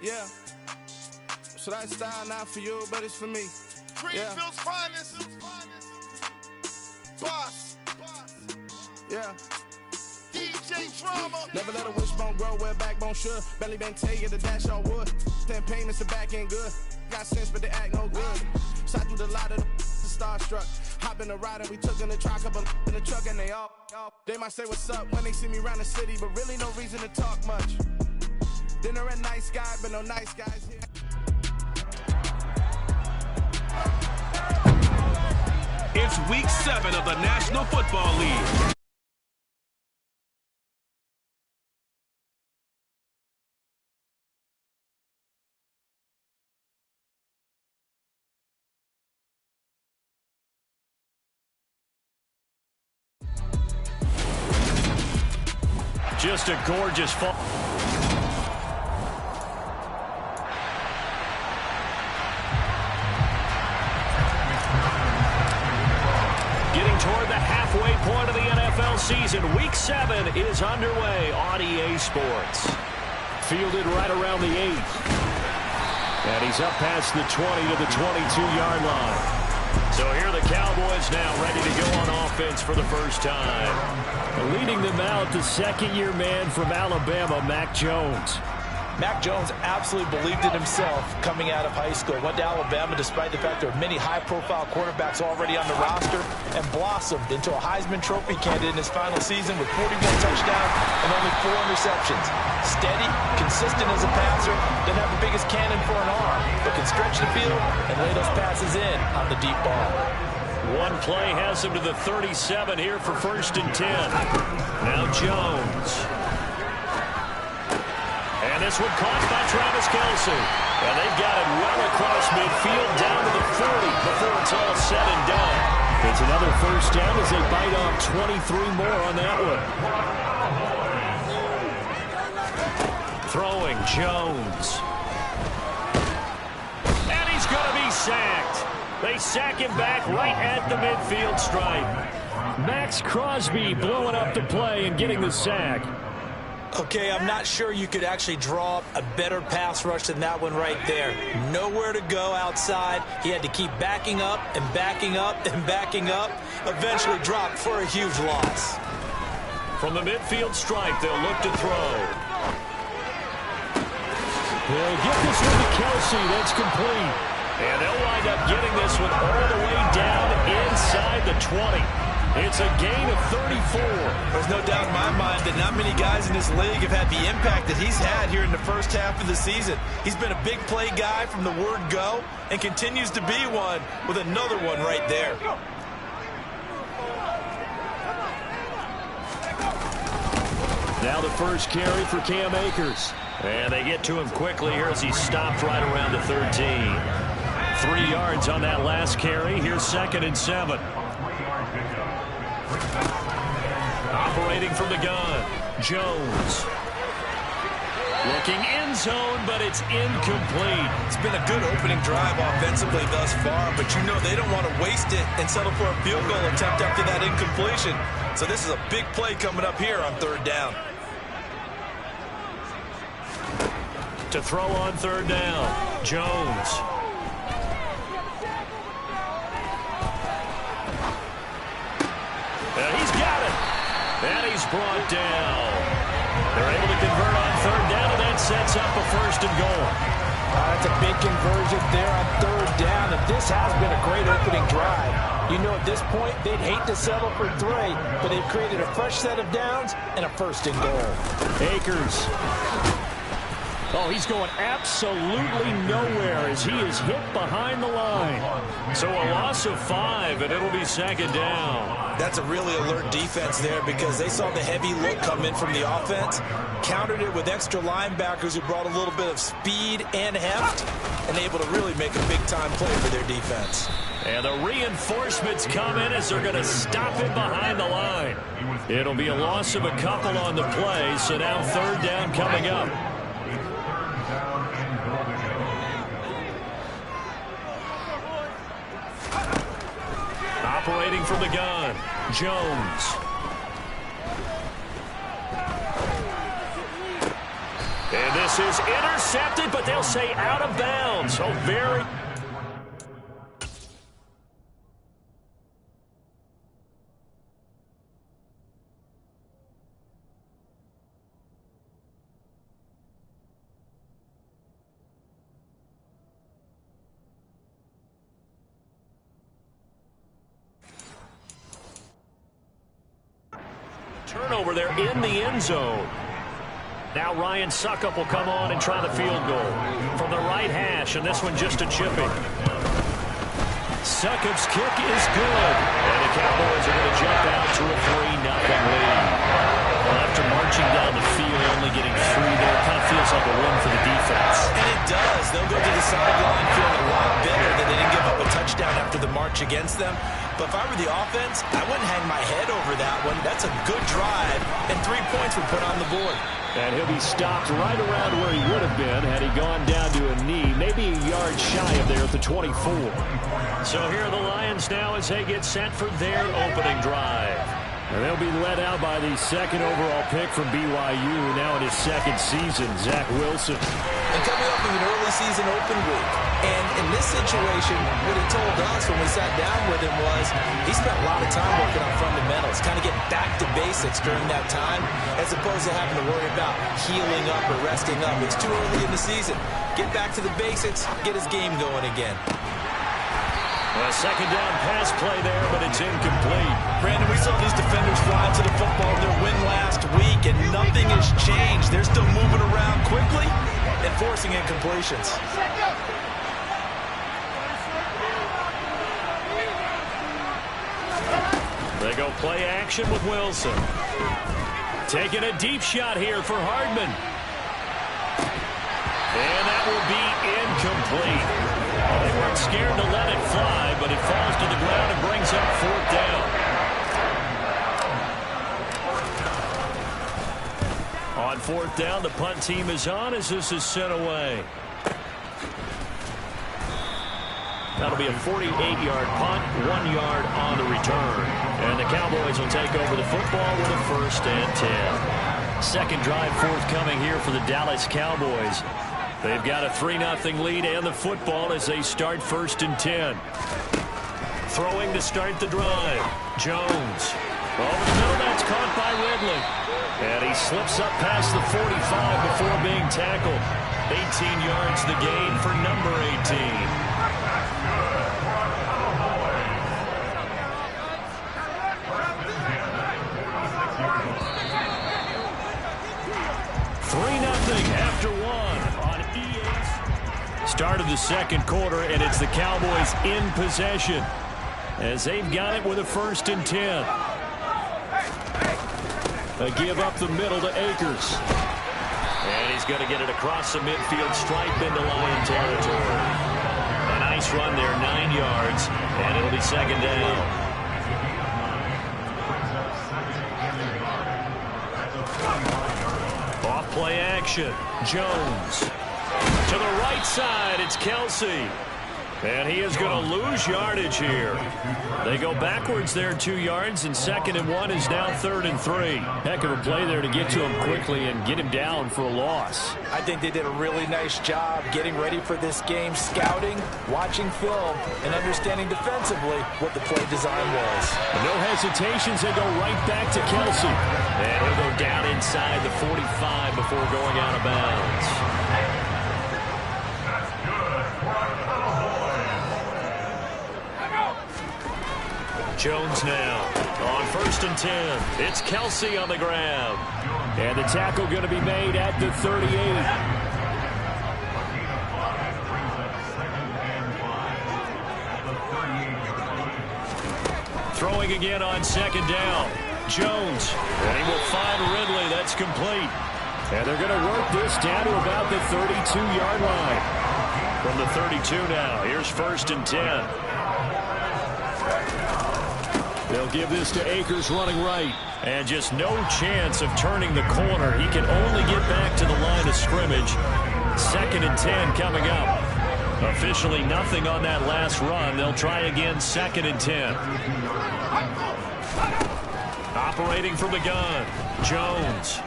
Yeah. So that style not for you, but it's for me. Greenfield's finest. Boss. Yeah. DJ Drama. Never let a wishbone grow where a backbone should. Belly bang tell you the dash all wood. Then payments the back end good. Got sense, but they act no good. Shot through the lot of the starstruck. Hop in the ride and we took in the truck, couple in the truck and they all. They might say what's up when they see me around the city, but really no reason to talk much. Dinner a nice guy, but no nice guys here. It's week 7 of the National Football League. Just a gorgeous fall. Getting toward the halfway point of the NFL season. Week 7 is underway on EA Sports. Fielded right around the 8. And he's up past the 20 to the 22-yard line. So here are the Cowboys now ready to go on offense for the first time. Leading them out, the second-year man from Alabama, Mac Jones. Mac Jones absolutely believed in himself coming out of high school. Went to Alabama despite the fact there are many high-profile quarterbacks already on the roster, and blossomed into a Heisman Trophy candidate in his final season with 41 touchdowns and only 4 interceptions. Steady, consistent as a passer, doesn't have the biggest cannon for an arm, but can stretch the field and lay those passes in on the deep ball. One play has him to the 37 here for 1st and 10. Now Jones. And this one caught by Travis Kelce. And they've got it well across midfield down to the 40 before it's all said and done. It's another first down as they bite off 23 more on that one. Throwing Jones. And he's going to be sacked. They sack him back right at the midfield stripe. Max Crosby blowing up the play and getting the sack. Okay, I'm not sure you could actually draw up a better pass rush than that one right there. Nowhere to go outside. He had to keep backing up and backing up and backing up. Eventually dropped for a huge loss. From the midfield stripe, they'll look to throw. They'll get this one to Kelce. That's complete. And they'll wind up getting this one all the way down inside the 20. It's a gain of 34. There's no doubt in my mind that not many guys in this league have had the impact that he's had here in the first half of the season. He's been a big play guy from the word go and continues to be one with another one right there. Now the first carry for Cam Akers. And they get to him quickly here as he stopped right around the 13. 3 yards on that last carry. Here's 2nd and 7. Operating from the gun, Jones. Looking end zone, but it's incomplete. It's been a good opening drive offensively thus far, but you know they don't want to waste it and settle for a field goal attempt after that incompletion. So this is a big play coming up here on 3rd down. To throw on 3rd down, Jones. He's got it. And he's brought down. They're able to convert on 3rd down, and that sets up a 1st and goal. That's a big conversion there on 3rd down, and this has been a great opening drive. You know, at this point, they'd hate to settle for 3, but they've created a fresh set of downs and a 1st and goal. Akers. Oh, he's going absolutely nowhere as he is hit behind the line. So a loss of 5, and it'll be 2nd down. That's a really alert defense there because they saw the heavy look come in from the offense, countered it with extra linebackers who brought a little bit of speed and heft, and able to really make a big-time play for their defense. And the reinforcements come in as they're going to stop him behind the line. It'll be a loss of a couple on the play, so now 3rd down coming up. Operating from the gun, Jones. And this This is intercepted, but they'll say out of bounds. So very... Turnover there in the end zone. Now Ryan Suckup will come on and try the field goal from the right hash, and this one just a chipping. Suckup's kick is good, and the Cowboys are going to jump out to a 3-0 lead. Well, after marching down the field, only getting 3 there, it kind of feels like a win for the defense. And it does. They'll go to the sideline feeling a lot better that they didn't give up a touchdown after the march against them. But if I were the offense, I wouldn't hang my head over that one. That's a good drive, and 3 points were put on the board. And he'll be stopped right around where he would have been had he gone down to a knee, maybe a yard shy of there at the 24. So here are the Lions now as they get set for their opening drive. And they'll be led out by the second overall pick from BYU, now in his second season, Zach Wilson. And coming up with an early season open week. And in this situation, what he told us when we sat down with him was he spent a lot of time working on fundamentals, kind of getting back to basics during that time, as opposed to having to worry about healing up or resting up. It's too early in the season. Get back to the basics, get his game going again. A second down pass play there, but it's incomplete. Brandon, we saw these defenders fly to the football in their win last week, and nothing has changed. They're still moving around quickly and forcing incompletions. They go play action with Wilson. Taking a deep shot here for Hardman. And that will be incomplete. They weren't scared to let it fly, but it falls to the ground and brings up 4th down. On 4th down, the punt team is on as this is sent away. That'll be a 48-yard punt, 1 yard on the return. And the Cowboys will take over the football with a 1st and 10. Second drive forthcoming here for the Dallas Cowboys. They've got a 3-0 lead and the football as they start 1st and 10. Throwing to start the drive. Jones. Over the middle, that's caught by Ridley. And he slips up past the 45 before being tackled. 18 yards the gain for number 18. 3-0 after 1 on EA. Start of the second quarter, and it's the Cowboys in possession as they've got it with a 1st and 10. A give up the middle to Akers. And he's going to get it across the midfield stripe into Lion territory. A nice run there, 9 yards, and it'll be 2nd down. Play action. Jones. To the right side, it's Kelsey. And he is going to lose yardage here. They go backwards there 2 yards, and 2nd and 1 is now 3rd and 3. Heck of a play there to get to him quickly and get him down for a loss. I think they did a really nice job getting ready for this game, scouting, watching film, and understanding defensively what the play design was. No hesitations, they go right back to Kelsey. And he'll go down inside the 45 before going out of bounds. Jones now on 1st and 10. It's Kelsey on the ground. And the tackle going to be made at the 38. Throwing again on 2nd down. Jones. And he will find Ridley. That's complete. And they're going to work this down to about the 32-yard line. From the 32 now. Here's 1st and 10. They'll give this to Akers running right. And just no chance of turning the corner. He can only get back to the line of scrimmage. 2nd and 10 coming up. Officially nothing on that last run. They'll try again 2nd and 10. Operating from the gun. Jones.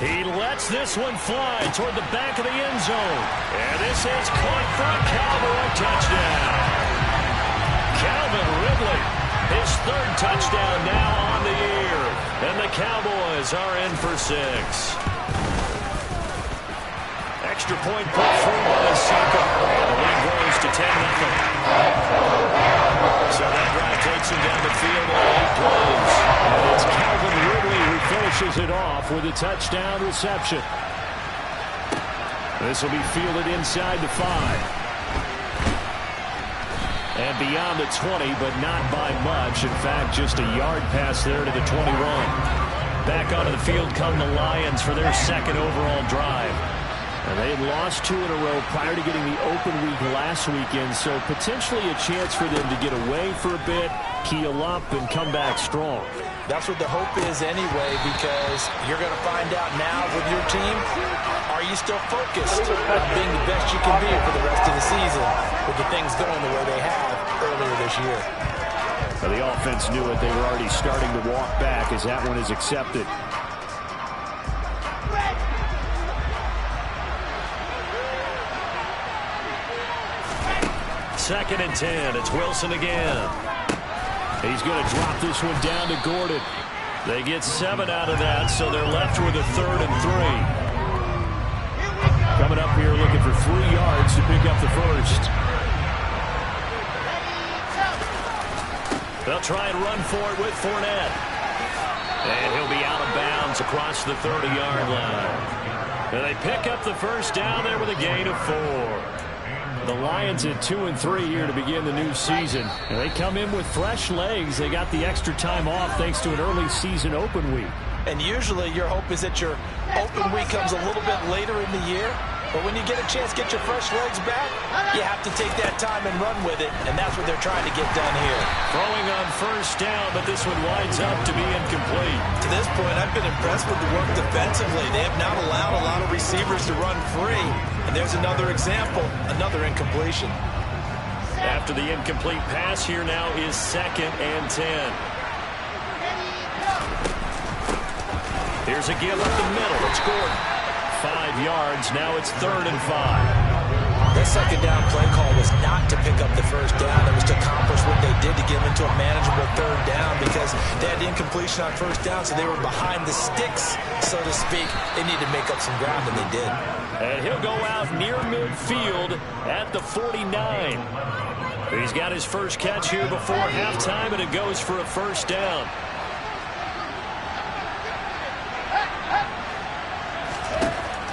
He lets this one fly toward the back of the end zone. And this is caught for a Cowboy touchdown. Calvin Ridley, his third touchdown now on the year. And the Cowboys are in for 6. Extra point put through by Saka. And the lead grows to 10-0. So that drive takes him down the field on 8 plays. And it's Calvin Ridley who finishes it off with a touchdown reception. This will be fielded inside the 5. And beyond the 20, but not by much. In fact, just a yard pass there to the 21. Back onto the field come the Lions for their second overall drive. And they had lost 2 in a row prior to getting the open week last weekend, so potentially a chance for them to get away for a bit, keel up, and come back strong. That's what the hope is anyway, because you're going to find out now with your team, are you still focused on being the best you can be for the rest of the season with the things going the way they have earlier this year? Well, the offense knew it. They were already starting to walk back as that one is accepted. Second and 10. It's Wilson again. He's going to drop this one down to Gordon. They get 7 out of that, so they're left with a 3rd and 3. Coming up here looking for 3 yards to pick up the first. They'll try and run for it with Fournette. And he'll be out of bounds across the 30-yard line. And they pick up the first down there with a gain of 4. The Lions at 2-3 here to begin the new season. And they come in with fresh legs. They got the extra time off thanks to an early season open week. And usually your hope is that your open week comes a little bit later in the year. But when you get a chance to get your fresh legs back, you have to take that time and run with it. And that's what they're trying to get done here. Throwing on first down, but this one winds up to be incomplete. To this point, I've been impressed with the work defensively. They have not allowed a lot of receivers to run free. And there's another example, another incompletion. After the incomplete pass, here now is 2nd and 10. Here's a give up the middle. It's Gordon. 5 yards. Now it's 3rd and 5. That second down play call was not to pick up the first down. It was to accomplish what they did to get them into a manageable 3rd down because they had the incompletion on first down, so they were behind the sticks, so to speak. They needed to make up some ground, and they did. And he'll go out near midfield at the 49. He's got his first catch here before halftime, and it goes for a first down.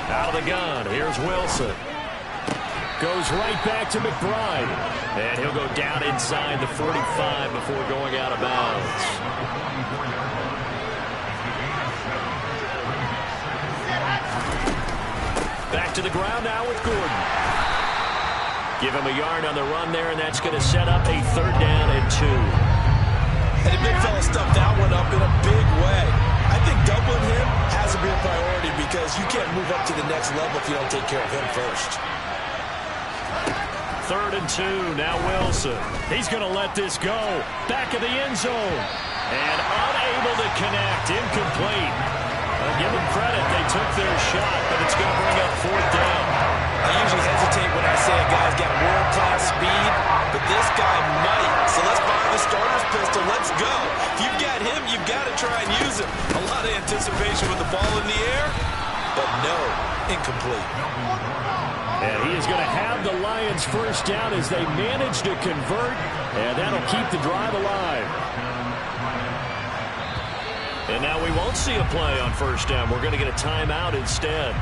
Out of the gun, here's Wilson. Goes right back to McBride. And he'll go down inside the 45 before going out of bounds. Back to the ground now with Gordon. Give him a yard on the run there, and that's going to set up a 3rd down and 2. And the big fella stuffed that one up in a big way. I think doubling him has to be a priority because you can't move up to the next level if you don't take care of him first. 3rd and 2. Now Wilson. He's going to let this go. Back of the end zone. And unable to connect. Incomplete. Give them credit. They took their shot, but it's going to bring up 4th down. I usually hesitate when I say a guy's got world-class speed, but this guy might. So let's fire the starter's pistol. Let's go. If you've got him, you've got to try and use him. A lot of anticipation with the ball in the air, but no, incomplete. And he is going to have the Lions first down as they manage to convert, and that'll keep the drive alive. And now we won't see a play on first down. We're going to get a timeout instead,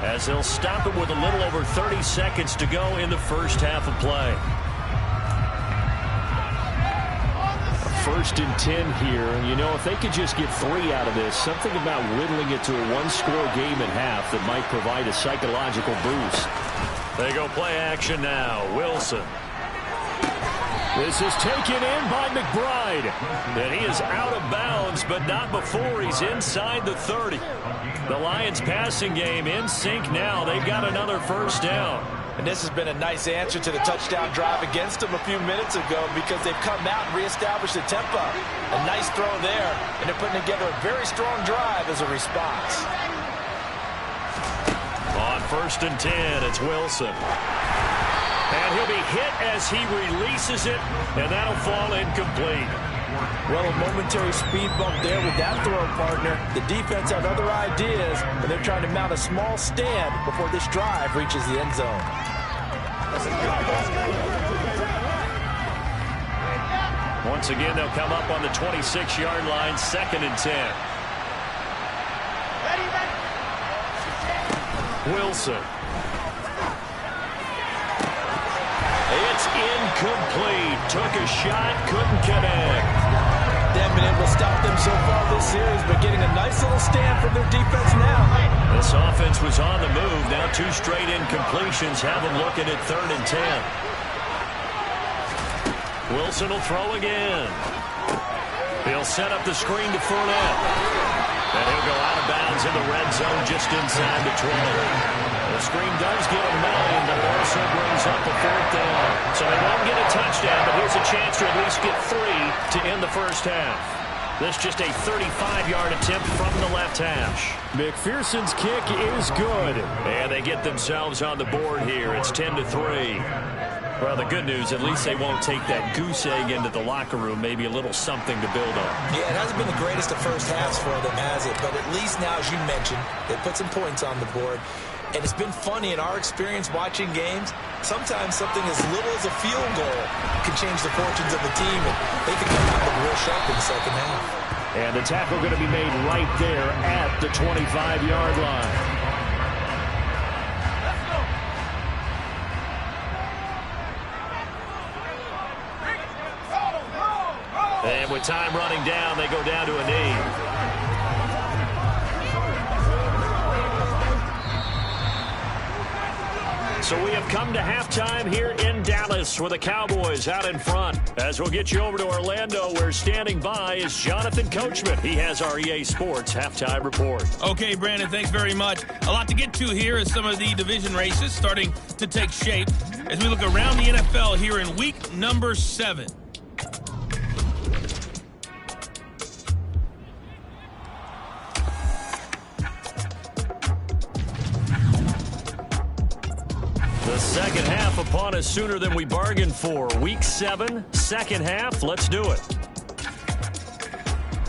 as they'll stop it with a little over 30 seconds to go in the first half of play. 1st and 10 here, and you know, if they could just get 3 out of this, something about whittling it to a 1-score game at half that might provide a psychological boost. They go play action now. Wilson. This is taken in by McBride. And he is out of bounds, but not before he's inside the 30. The Lions passing game in sync now. They've got another first down. And this has been a nice answer to the touchdown drive against them a few minutes ago because they've come out and reestablished the tempo. A nice throw there, and they're putting together a very strong drive as a response. On 1st and 10, it's Wilson. And he'll be hit as he releases it, and that'll fall incomplete. Well, a momentary speed bump there with that throw partner. The defense had other ideas, but they're trying to mount a small stand before this drive reaches the end zone. Once again, they'll come up on the 26-yard line, 2nd and 10. Wilson. It's incomplete. Took a shot, couldn't connect. They haven't been able to stop them so far this series, but getting a nice little stand from their defense now. This offense was on the move. Now 2 straight incompletions have them looking at 3rd and 10. Wilson will throw again. He'll set up the screen to Fournette. And he'll go out of bounds in the red zone just inside the 20. The screen does get a 9, but it also brings up a 4th down. So they won't get a touchdown, but here's a chance to at least get 3 to end the first half. This just a 35-yard attempt from the left hash. McPherson's kick is good. And they get themselves on the board here. It's 10-3. Well, the good news, at least they won't take that goose egg into the locker room. Maybe a little something to build on. Yeah, it hasn't been the greatest of first halves for them, has it? But at least now, as you mentioned, they put some points on the board. And it's been funny in our experience watching games. Sometimes something as little as a field goal can change the fortunes of the team, and they can come out real sharp in the second half. And the tackle going to be made right there at the 25-yard line. And with time running down, they go down to a knee. So we have come to halftime here in Dallas with the Cowboys out in front. As we'll get you over to Orlando, where standing by is Jonathan Coachman. He has our EA Sports halftime report. Okay, Brandon, thanks very much. A lot to get to here as some of the division races starting to take shape as we look around the NFL here in week number 7. The second half upon us sooner than we bargained for. Week 7, second half. Let's do it.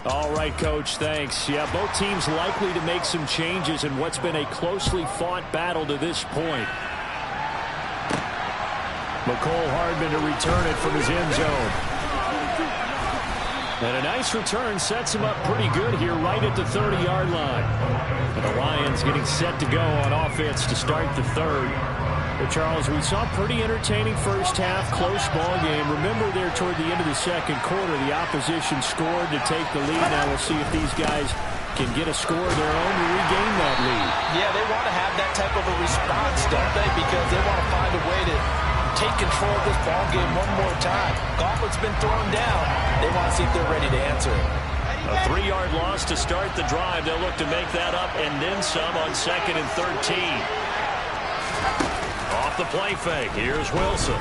All right, Coach, thanks. Yeah, both teams likely to make some changes in what's been a closely fought battle to this point. McCole Hardman to return it from his end zone. And a nice return sets him up pretty good here right at the 30-yard line. And the Lions getting set to go on offense to start the third. But Charles, we saw a pretty entertaining first half, close ball game. Remember there toward the end of the second quarter, the opposition scored to take the lead. Now we'll see if these guys can get a score of their own to regain that lead. Yeah, they want to have that type of a response, don't they? Because they want to find a way to take control of this ball game one more time. Gauntlet's been thrown down. They want to see if they're ready to answer it. A 3-yard loss to start the drive. They'll look to make that up and then some on 2nd and 13. Off the play fake. Here's Wilson.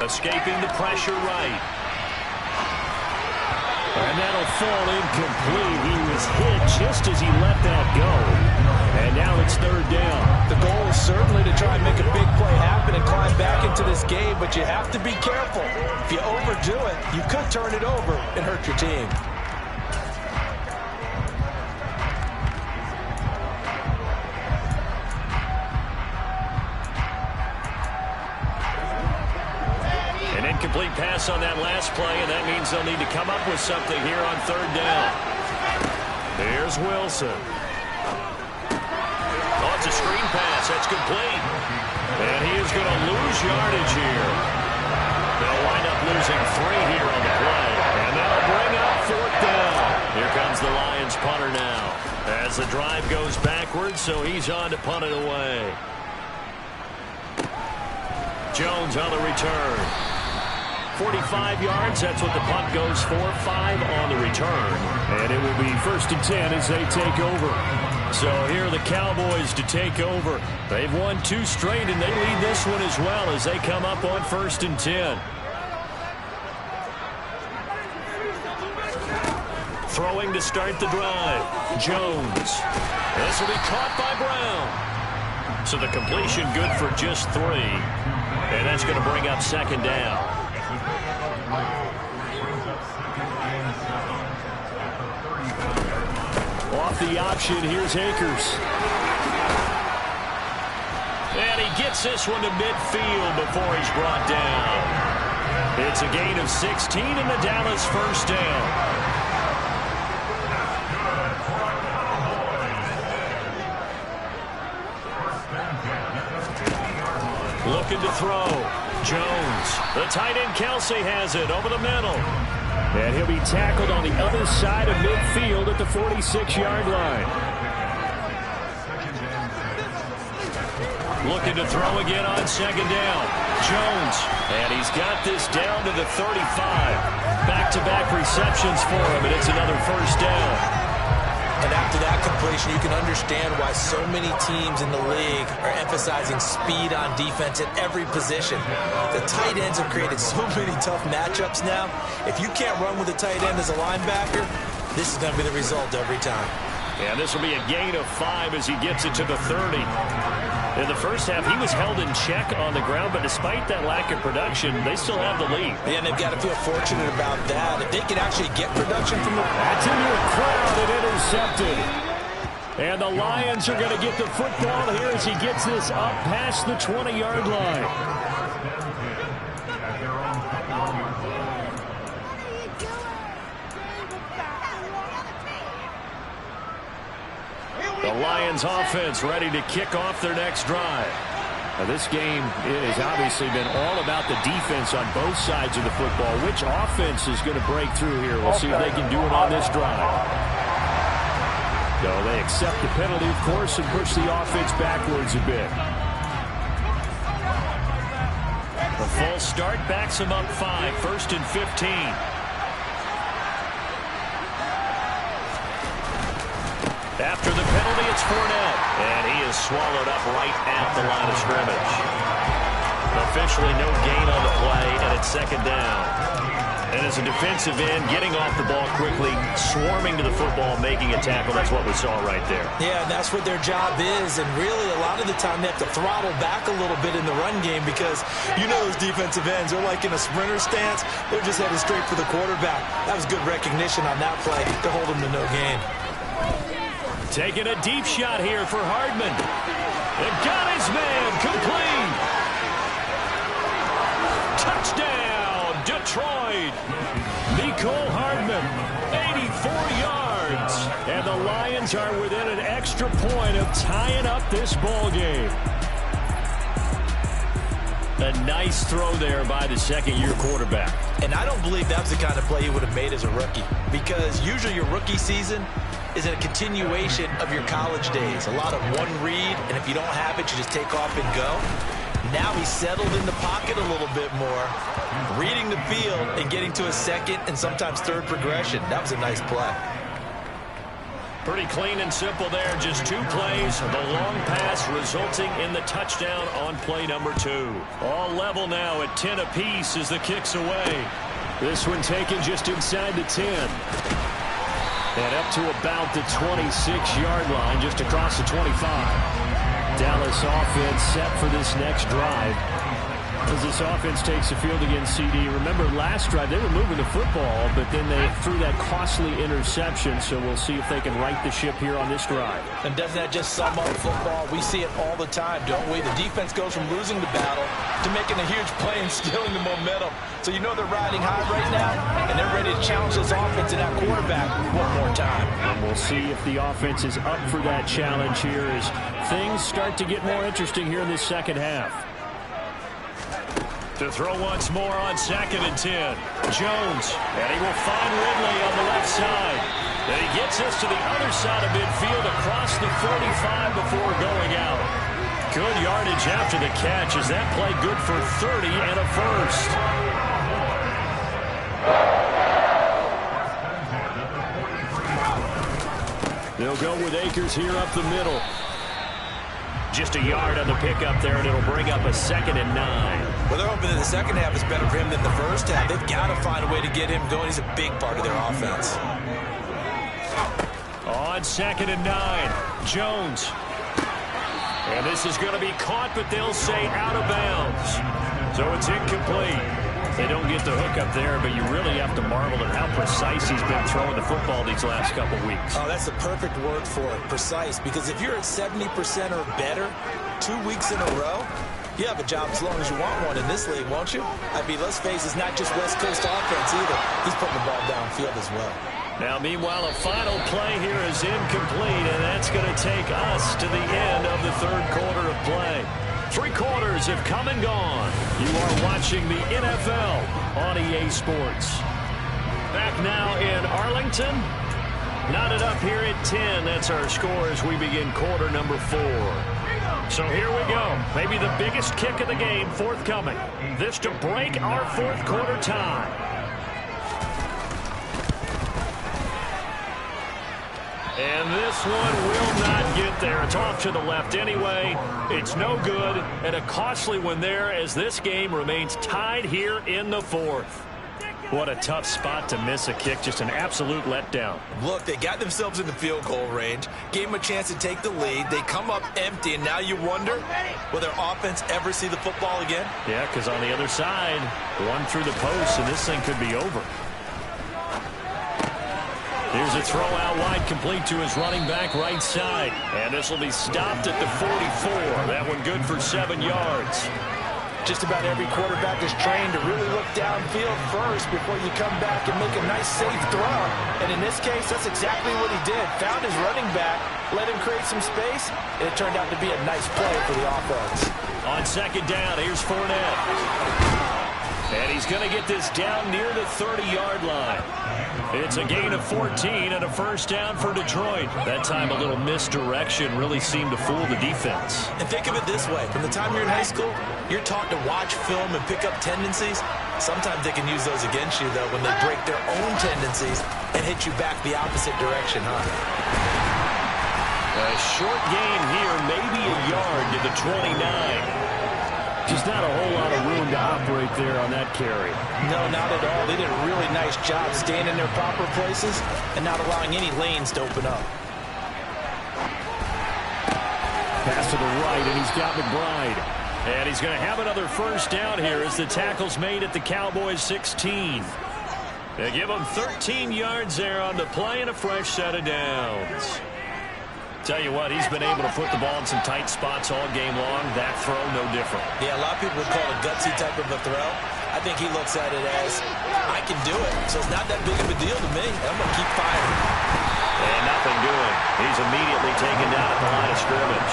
Escaping the pressure right. And that'll fall incomplete. He was hit just as he let that go. And now it's 3rd down. The goal is certainly to try and make a big play happen and climb back into this game, but you have to be careful. If you overdo it, you could turn it over and hurt your team. Incomplete pass on that last play, and that means they'll need to come up with something here on 3rd down. There's Wilson. Oh, it's a screen pass. That's complete. And he is going to lose yardage here. They'll wind up losing 3 here on the play. And that'll bring up 4th down. Here comes the Lions punter now. As the drive goes backwards, so he's on to punt it away. Jones on the return. 45 yards, that's what the punt goes for. 5 on the return. And it will be 1st and 10 as they take over. So here are the Cowboys to take over. They've won 2 straight, and they lead this one as well as they come up on 1st and 10. Throw throwing to start the drive. Jones. This will be caught by Brown. So the completion good for just 3. And that's going to bring up second down. Off the option, here's Akers. And he gets this one to midfield before he's brought down. It's a gain of 16 and the Dallas first down. Looking to throw. Jones. The tight end Kelsey has it over the middle. And he'll be tackled on the other side of midfield at the 46-yard line. Looking to throw again on second down. Jones. And he's got this down to the 35. Back-to-back receptions for him, and it's another first down. And after that completion, you can understand why so many teams in the league are emphasizing speed on defense at every position. The tight ends have created so many tough matchups now. If you can't run with a tight end as a linebacker, this is going to be the result every time. And this will be a gain of 5 as he gets it to the 30. In the first half, he was held in check on the ground, but despite that lack of production, they still have the lead. Yeah, and they've got to feel fortunate about that. If they can actually get production from the... That's into a crowd and intercepted. And the Lions are going to get the football here as he gets this up past the 20-yard line. The Lions offense ready to kick off their next drive. Now this game has obviously been all about the defense on both sides of the football. Which offense is going to break through here? We'll see if they can do it on this drive. So they accept the penalty, of course, and push the offense backwards a bit. The false start backs him up 5, 1st and 15. After the penalty, it's Fournette. And he is swallowed up right at the line of scrimmage. Officially no gain on the play, and it's second down. And as a defensive end, getting off the ball quickly, swarming to the football, making a tackle, that's what we saw right there. Yeah, and that's what their job is. And really, a lot of the time, they have to throttle back a little bit in the run game because you know those defensive ends, they're like in a sprinter stance. They're just headed straight for the quarterback. That was good recognition on that play to hold them to no gain. Taking a deep shot here for Hardman. They've got his man complete. Touchdown, Detroit. Mecole Hardman, 84 yards. And the Lions are within an extra point of tying up this ball game. A nice throw there by the second-year quarterback. And I don't believe that was the kind of play he would have made as a rookie, because usually your rookie season is a continuation of your college days. A lot of one read, and if you don't have it, you just take off and go. Now he's settled in the pocket a little bit more, reading the field and getting to a second and sometimes third progression. That was a nice play. Pretty clean and simple there. Just 2 plays. The long pass resulting in the touchdown on play number 2. All level now at 10 apiece as the kick's away. This one taken just inside the 10. And up to about the 26-yard line, just across the 25. Dallas offense set for this next drive. As this offense takes the field against CD. Remember, last drive, they were moving the football, but then they threw that costly interception, so we'll see if they can right the ship here on this drive. And doesn't that just sum up football? We see it all the time, don't we? The defense goes from losing the battle to making a huge play and stealing the momentum. So you know they're riding high right now, and they're ready to challenge this offense and that quarterback one more time. And we'll see if the offense is up for that challenge here as things start to get more interesting here in this second half. To throw once more on 2nd and 10. Jones, and he will find Ridley on the left side. And he gets us to the other side of midfield across the 45 before going out. Good yardage after the catch. Is that play good for 30 and a first? They'll go with Akers here up the middle. Just a yard on the pickup there, and it'll bring up a 2nd and 9. Well, they're hoping that the second half is better for him than the first half. They've got to find a way to get him going. He's a big part of their offense. On 2nd and 9, Jones. And this is going to be caught, but they'll say out of bounds. So it's incomplete. They don't get the hook up there, but you really have to marvel at how precise he's been throwing the football these last couple weeks. Oh, that's the perfect word for it, precise. Because if you're at 70% or better 2 weeks in a row, you have a job as long as you want one in this league, won't you? I mean, let's face it, it's not just West Coast offense either. He's putting the ball downfield as well. Now, meanwhile, a final play here is incomplete, and that's going to take us to the end of the third quarter of play. 3 quarters have come and gone. You are watching the NFL on EA Sports. Back now in Arlington. Knotted up here at 10. That's our score as we begin quarter number 4. So here we go. Maybe the biggest kick of the game forthcoming. This to break our fourth quarter tie. And this one will not get there. It's off to the left anyway. It's no good. And a costly one there as this game remains tied here in the fourth. What a tough spot to miss a kick. Just an absolute letdown. Look, they got themselves in the field goal range. Gave them a chance to take the lead. They come up empty, and now you wonder, will their offense ever see the football again? Yeah, because on the other side, one through the post, and this thing could be over. Here's a throw out wide, complete to his running back right side. And this will be stopped at the 44. That one good for 7 yards. Just about every quarterback is trained to really look downfield first before you come back and make a nice, safe throw. And in this case, that's exactly what he did. Found his running back, let him create some space, and it turned out to be a nice play for the offense. On 2nd down, here's Fournette. And he's going to get this down near the 30-yard line. It's a gain of 14 and a first down for Detroit. That time a little misdirection really seemed to fool the defense. And think of it this way. From the time you're in high school, you're taught to watch film and pick up tendencies. Sometimes they can use those against you, though, when they break their own tendencies and hit you back the opposite direction, huh? A short gain here, maybe a yard to the 29. Just not a whole lot of room to operate there on that carry. No, not at all. They did a really nice job staying in their proper places and not allowing any lanes to open up. Pass to the right, and he's got McBride. And he's going to have another first down here as the tackle's made at the Cowboys' 16. They give him 13 yards there on the play and a fresh set of downs. Tell you what, he's been able to put the ball in some tight spots all game long. That throw, no different. Yeah, a lot of people would call it a gutsy type of a throw. I think he looks at it as, I can do it. So it's not that big of a deal to me. I'm going to keep firing. And nothing doing. He's immediately taken down at the line of scrimmage.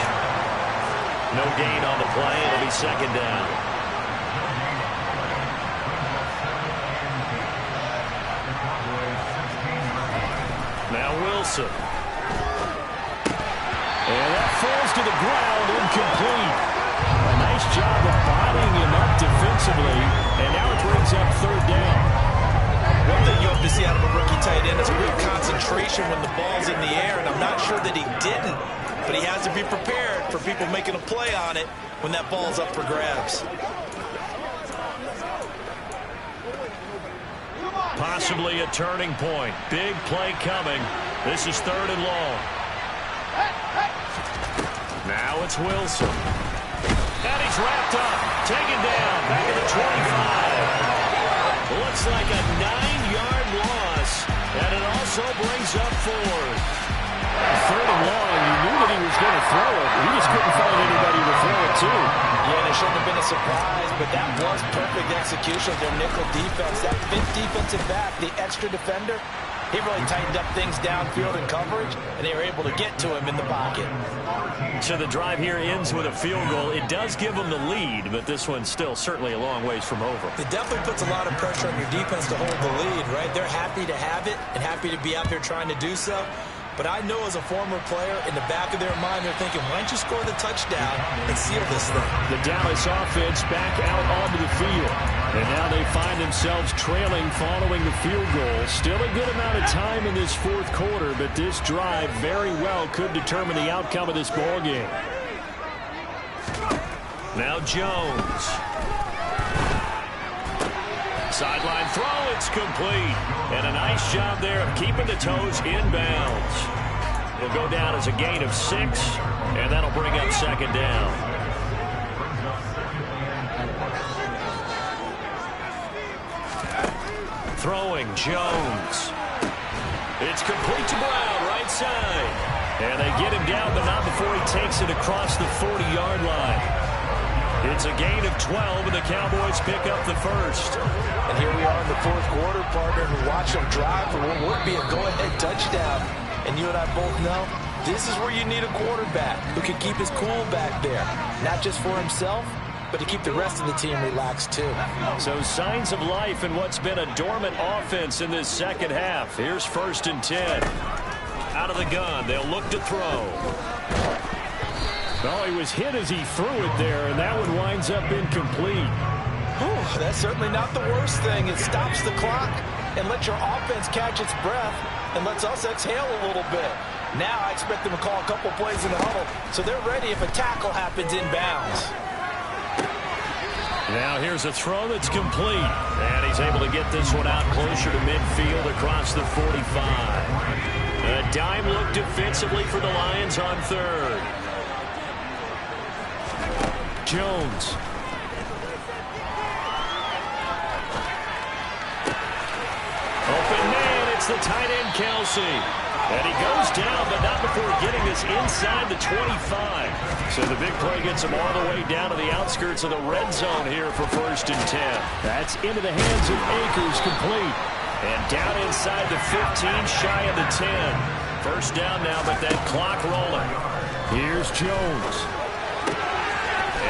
No gain on the play. It'll be 2nd down. Now Wilson. And that falls to the ground, incomplete. A nice job of bodying him up defensively, and now it brings up 3rd down. One thing you hope to see out of a rookie tight end is a real concentration when the ball's in the air, and I'm not sure that he didn't, but he has to be prepared for people making a play on it when that ball's up for grabs. Possibly a turning point. Big play coming. This is 3rd and long. Now it's Wilson. And he's wrapped up. Taken down. Back at the 25. Looks like a 9-yard loss. And it also brings up 4th. 3rd and long. You knew that he was going to throw it. He just couldn't find anybody to throw it to. Yeah, and it shouldn't have been a surprise, but that was perfect execution of their nickel defense. That 5th defensive back, the extra defender, he really tightened up things downfield in coverage, and they were able to get to him in the pocket. So the drive here ends with a field goal. It does give them the lead, but this one's still certainly a long ways from over. It definitely puts a lot of pressure on your defense to hold the lead, right? They're happy to have it and happy to be out there trying to do so. But I know as a former player, in the back of their mind, they're thinking, why don't you score the touchdown and seal this thing? The Dallas offense back out onto the field. And now they find themselves trailing following the field goal. Still a good amount of time in this fourth quarter, but this drive very well could determine the outcome of this ball game. Now Jones. Sideline throw, it's complete. And a nice job there of keeping the toes inbounds. will go down as a gain of 6, and that'll bring up second down. Throwing, Jones. It's complete to Brown, right side. And they get him down, but not before he takes it across the 40-yard line. It's a gain of 12, and the Cowboys pick up the first. And here we are in the fourth quarter, partner, and watch them drive for what would be a go-ahead touchdown. And you and I both know this is where you need a quarterback who can keep his cool back there. Not just for himself, but to keep the rest of the team relaxed too. So signs of life in what's been a dormant offense in this second half. Here's 1st and 10. Out of the gun, they'll look to throw. Well, he was hit as he threw it there, and that one winds up incomplete. Whew, that's certainly not the worst thing. It stops the clock and lets your offense catch its breath and lets us exhale a little bit. Now I expect them to call a couple plays in the huddle so they're ready if a tackle happens inbounds. Now here's a throw that's complete. And he's able to get this one out closer to midfield across the 45. A dime look defensively for the Lions on 3rd. Jones. Open man, it's the tight end, Kelsey. And he goes down, but not before getting this inside the 25. So the big play gets him all the way down to the outskirts of the red zone here for 1st and 10. That's into the hands of Akers, complete. And down inside the 15, shy of the 10. First down now, but that clock rolling. Here's Jones.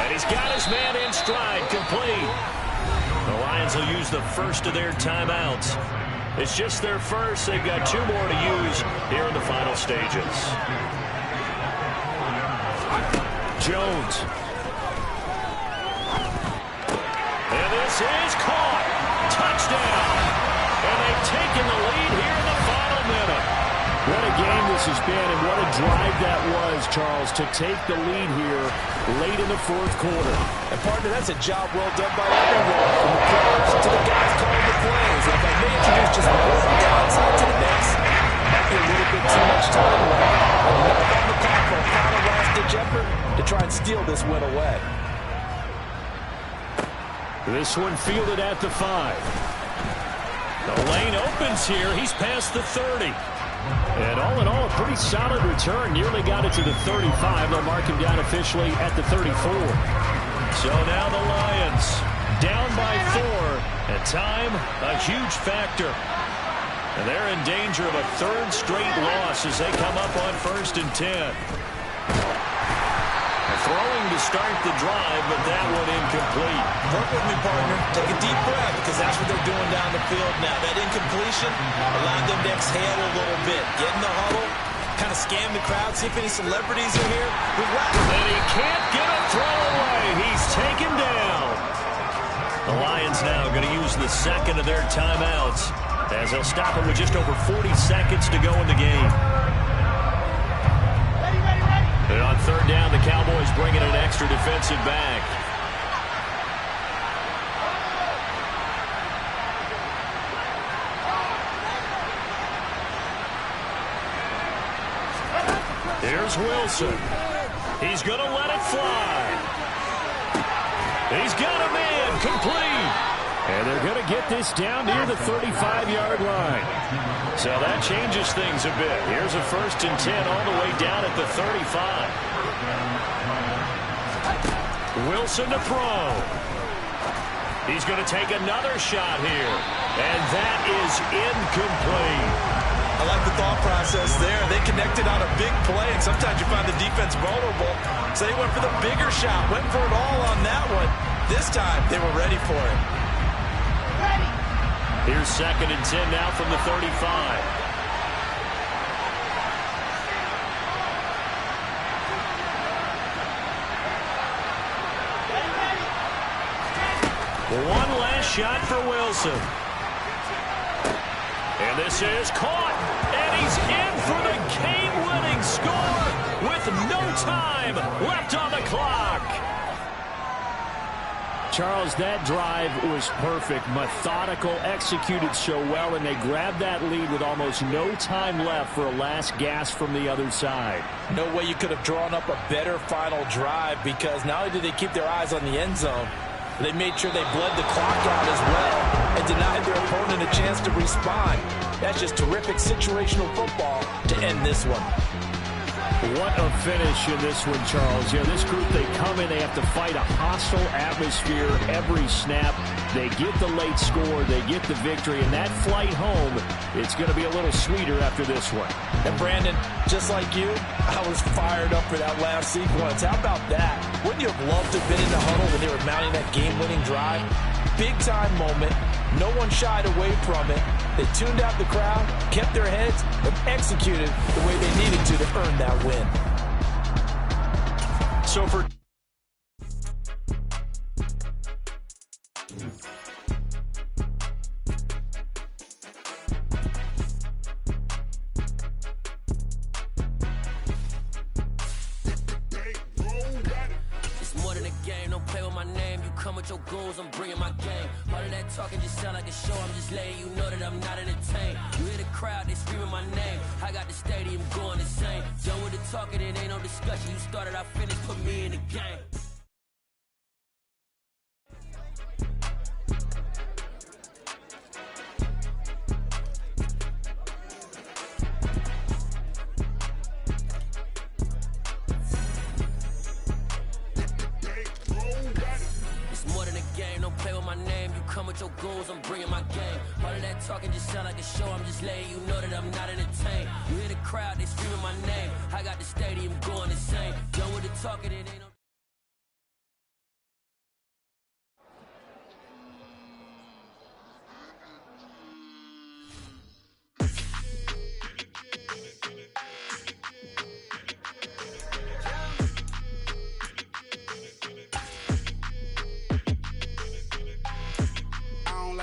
And he's got his man in stride, complete. The Lions will use the first of their timeouts. It's just their first. They've got 2 more to use here in the final stages. Jones. And this is caught. Touchdown. And they've taken the lead here in the final minute. What a game this has been, and what a drive that was, Charles, to take the lead here late in the fourth quarter. And, partner, that's a job well done by everyone, from the players to the guys calling the plays. And if I may introduce just one downside to the mix, might be a little bit too much time left. Enough on the clock for a final last-ditch effort to try and steal this win away. This one fielded at the 5. The lane opens here. He's past the 30. And all in all, a pretty solid return. Nearly got it to the 35. They'll mark him down officially at the 34. So now the Lions down by 4. At time, a huge factor. And they're in danger of a 3rd straight loss as they come up on 1st and 10. Throwing to start the drive, but that one incomplete. Work with me, partner. Take a deep breath, because that's what they're doing down the field now. That incompletion allowed them to exhale a little bit. Get in the huddle, kind of scan the crowd, see if any celebrities are here. And he can't get a throw away. He's taken down. The Lions now going to use the second of their timeouts as they'll stop it with just over 40 seconds to go in the game. And on 3rd down, the Cowboys bring in an extra defensive back. Here's Wilson. He's going to let it fly. He's got a man, complete. And they're going to get this down near the 35-yard line. So that changes things a bit. Here's a 1st and 10 all the way down at the 35. Wilson to throw. He's going to take another shot here. And that is incomplete. I like the thought process there. They connected on a big play, and sometimes you find the defense vulnerable. So they went for the bigger shot, went for it all on that one. This time, they were ready for it. Here's 2nd and 10 now from the 35. One last shot for Wilson. And this is caught. And he's in for the game-winning score with no time left on the clock. Charles, that drive was perfect, methodical, executed so well, and they grabbed that lead with almost no time left for a last gasp from the other side. No way you could have drawn up a better final drive, because not only did they keep their eyes on the end zone, they made sure they bled the clock out as well and denied their opponent a chance to respond. That's just terrific situational football to end this one. What a finish in this one, Charles. Yeah, this group, they come in, they have to fight a hostile atmosphere every snap. They get the late score, they get the victory, and that flight home, it's going to be a little sweeter after this one. And Brandon, just like you, I was fired up for that last sequence. How about that? Wouldn't you have loved to have been in the huddle when they were mounting that game-winning drive? Big-time moment. No one shied away from it. They tuned out the crowd, kept their heads, and executed the way they needed to earn that win. So for your goals, I'm bringing my game. All of that talking just sound like a show. I'm just letting you know that I'm not entertained. You hear the crowd, they screaming my name. I got the stadium going insane. Done with the talking, it ain't no discussion. You started, I finished, put me in the game. With your goals, I'm bringing my game. All of that talking just sound like a show. I'm just letting you know that I'm not entertained. You hear the crowd, they screaming my name. I got the stadium going insane. Done with the talking, it ain't no...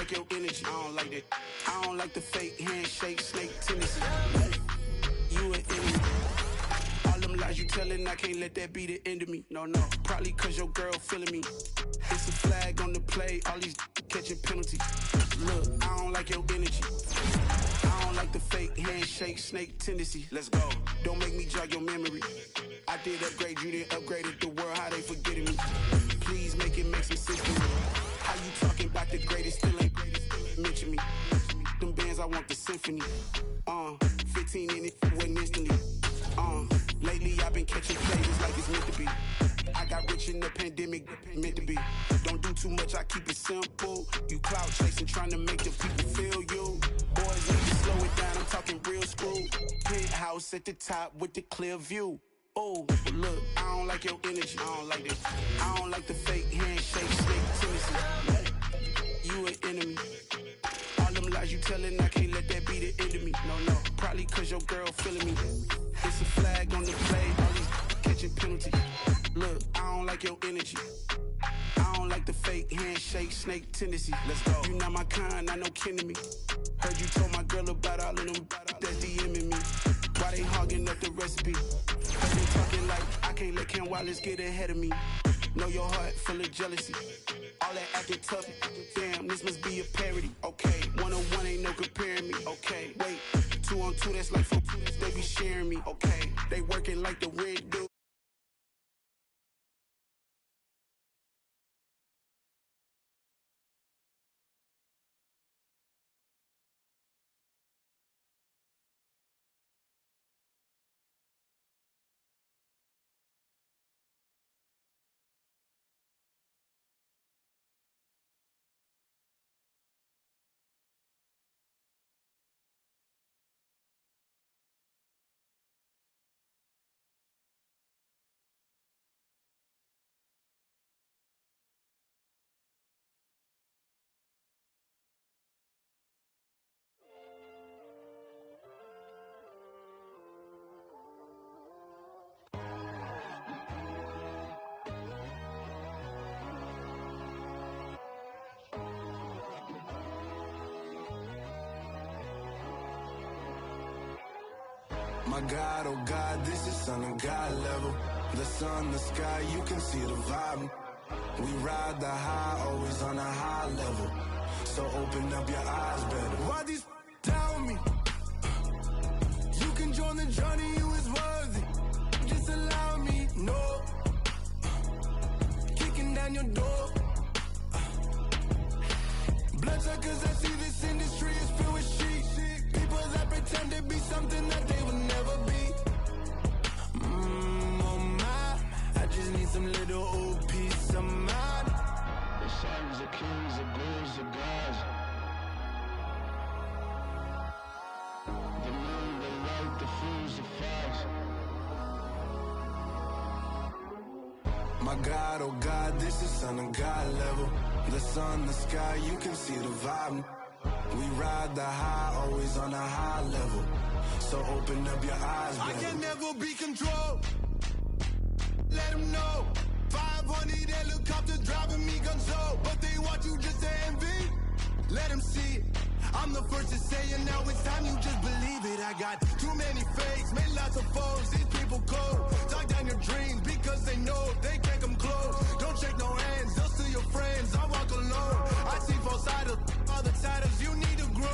Your energy, I don't like that. I don't like the fake handshake, snake tendency. You an enemy. All them lies you telling, I can't let that be the end of me. No, probably cause your girl feeling me. It's a flag on the play, all these catching penalties. Look, I don't like your energy. I don't like the fake handshake, snake tendency. Let's go. Don't make me jog your memory. I did upgrade, you didn't upgrade it. The world, how they forgetting me. Please make it make some sense to me. How you talking about the greatest, still ain't greatest, mention me. Them bands, I want the symphony. 15 in it, went instantly. Lately I've been catching plays like it's meant to be. I got rich in the pandemic, meant to be. Don't do too much, I keep it simple. You cloud chasing, trying to make the people feel you. Boys need to slow it down, I'm talking real screw. Penthouse at the top with the clear view. Oh, look, I don't like your energy. I don't like this. I don't like the fake handshake, snake tendency. You an enemy. All them lies you telling, I can't let that be the end of me. No, probably cause your girl feeling me. It's a flag on the play, all these catching penalties. Look, I don't like your energy. I don't like the fake handshake, snake tendency. Let's go. You not my kind, I know kin to me. Heard you told my girl about all of them that's DMing me. Why they hogging up the recipe? Heard they talking like I can't let Ken Wallace get ahead of me. Know your heart full of jealousy. All that acting tough, damn, this must be a parody. Okay, 1-on-1 ain't no comparing me. Okay, wait, 2-on-2, that's like 4, they be sharing me. Okay, they working like the red dude. My God, oh God, this is son of God level. The sun, the sky, you can see the vibe. We ride the high, always on a high level. So open up your eyes better. Why these tell me? You can join the journey, you is worthy. Just allow me, no. Kicking down your door. Bloodsuckers, I see this industry is filled with sheep. People that pretend to be something that they will never be. Oh my, I just need some little old peace of mind. The sons of kings, the ghouls, the gods. The moon, the light, the fools, the facts. My God, oh God, this is son of God level. The sun, the sky, you can see the vibe. We ride the high, always on a high level. So open up your eyes, baby. I can never be controlled. Let them know. 500 helicopters driving me gonzo. But they want you just to envy. Let them see it. I'm the first to say it, now it's time you just believe it. I got too many fakes, made lots of foes. These people cold. Talk down your dreams because they know they can't come close. Don't shake no hands, they'll steal your friends. I walk alone. I see false idols, other titles. You need to grow.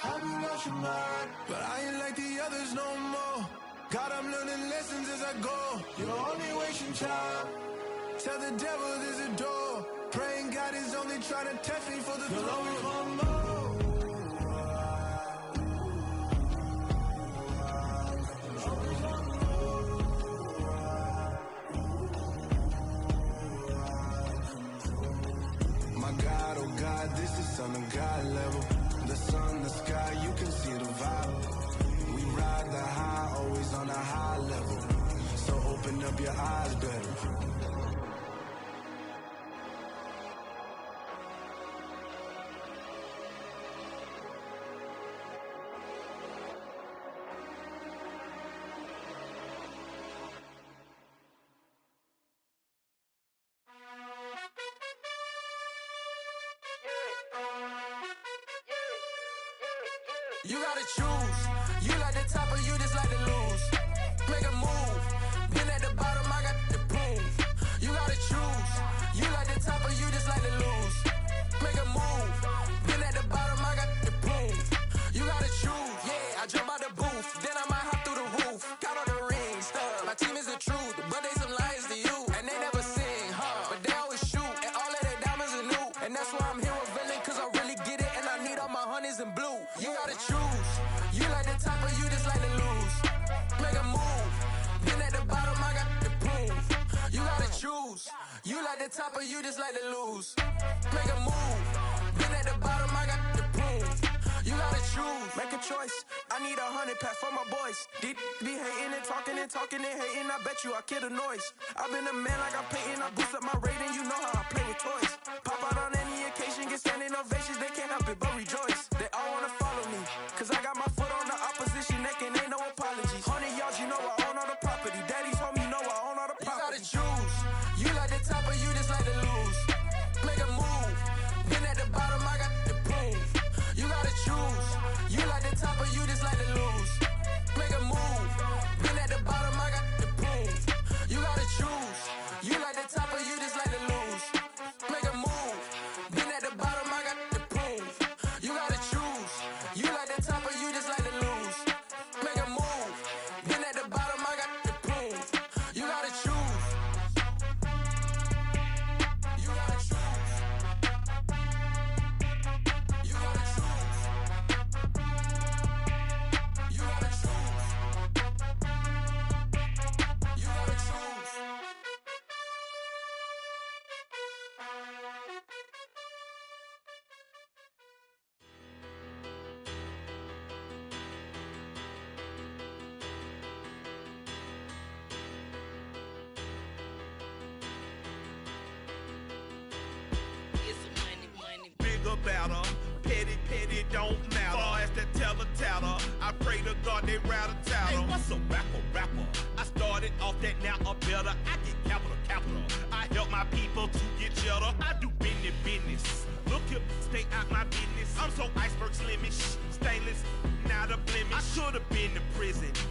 Have you lost your mind? But I ain't like the others no more. God, I'm learning lessons as I go. You're only wasting time. Tell the devil there's a door. Praying God is only trying to test me for the throne. My God, oh God, this is son of God level. The sun, the sky, you can see the vibe. We ride the high, always on a high level. So open up your eyes better. You gotta choose. You like the top or you just like to lose. Make a move. Been at the bottom, I got the proof. You gotta choose. You like the top or you just like to lose. Make a move. Been at the bottom, I got the proof. You gotta choose. Yeah, I jump out the booth. Then I might hop through the roof. Count on the rings, stuff. My team is the truth, but they some liars to you. And they never sing, huh? But they always shoot. And all of their diamonds are new. And that's why I'm here with Villain, cause I really get it. And I need all my honeys in blue. You gotta choose. You like the top or you just like to lose. Make a move. Been at the bottom, I got the proof. You gotta choose. You like the top or you just like to lose. Make a move. Been at the bottom, I got the proof. You gotta choose. Make a choice. I need 100 pack for my boys. Deep be hating and talking and hating. I bet you I kill the noise. I've been a man like I'm painting. I boost up my rating. You know how I play with toys. Pop out on any occasion, get standing ovations. They can't help it but rejoice. They all wanna follow me, cause I got my foot on the opposition neck and ain't no apologies. 100 yards, you know I own all the property. Daddy's home, you know I own all the property. You gotta choose. You like the top or you just like to lose. Make a move. Been at the bottom, I got the proof. You gotta choose. You like the top or you just like to lose. Make a move. Been at the bottom, I got the proof. You gotta choose. You like the top or you just like to lose. Make a move. Been at the bottom, I got the proof. You gotta choose. You like the top or you just like to lose. Make a move. Been at the bottom, I got the proof. You gotta choose. You gotta choose. You gotta choose. You gotta choose. You gotta choose. Bigger battle, petty don't matter. Far as that teller, I pray to God they rattle tattle. Hey, what's a rapper? I started off that, now I'm better. I get capital. I help my people to get cheddar. I do business. Look here, stay out my business. I'm so iceberg slimish, stainless, not a blemish. I should've been to prison.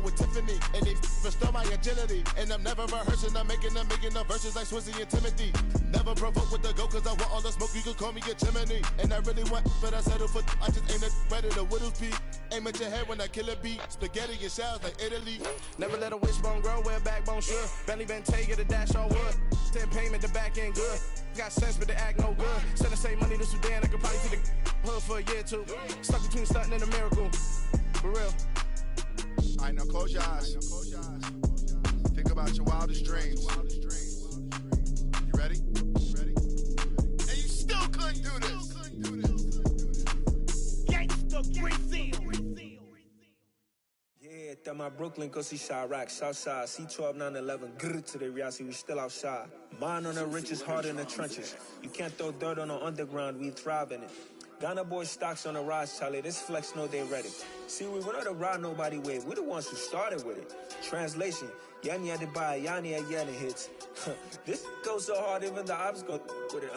with Tiffany, and they restore my agility. And I'm never rehearsing, I'm making the verses like Swizzy and Timothy. Never provoke with the go, cause I want all the smoke, you can call me a chimney. And I really want, but I settle for, I just ain't ready to Whittles Peak. Aim at your head when I kill a beat, spaghetti and shells like Italy. Never let a wishbone grow where backbone should. Bentley Bentay, get a dash all wood. 10 payment, the back end good. Got sense, but the act no good. Send the same money to Sudan, I could probably see the hood for a year or two. Stuck between stunting and a miracle. For real. I know, close your eyes. Think about your wildest dreams. You ready? And you still couldn't do this. Gangsta Brazil. Yeah, that my Brooklyn, go see Chirac, Southside, C12, 911, grrr to the reality, we still outside. Mine on the riches, hard in the trenches. You can't throw dirt on the underground, we thrive in it. Ghana boys stocks on the rise, Charlie, this flex know they ready. See, we were not to ride nobody with, we the ones who started with it. Translation, Yanni had to buy, Yanni had Yanni hits. This goes so hard, even the ops go with it,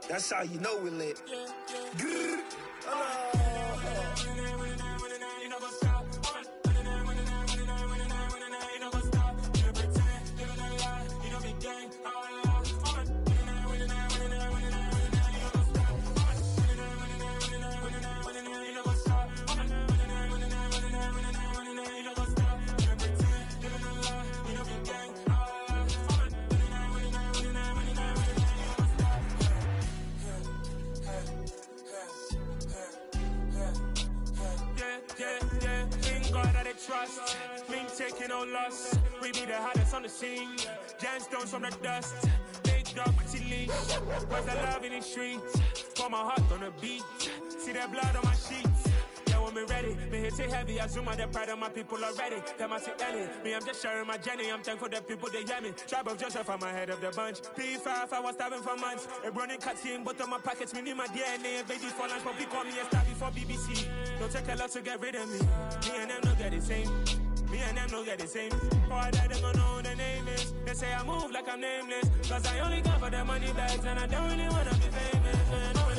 That's how you know we lit. Grrr, trust, me taking no loss. We be the hottest on the scene. Gemstones from the dust. Big dog, but she leash. Where's the love in the streets? Pour my heart on the beat. See that blood on my sheets. Yeah, when me ready, me hit it heavy. I zoom out the pride of my people already. Them I see Ellie. Me, I'm just sharing my journey. I'm thankful that people they hear me. Tribe of Joseph, I'm ahead of the bunch. P5, I was starving for months. A running cuts in, but on my pockets, me need my DNA. And baby for lunch, but we call me a star before BBC. Don't take a lot to get rid of me. Me and them no get the same. Me and them no get the same. All that they gonna know who the name is. They say I move like I'm nameless. Cause I only got for the money bags and I don't really wanna be famous.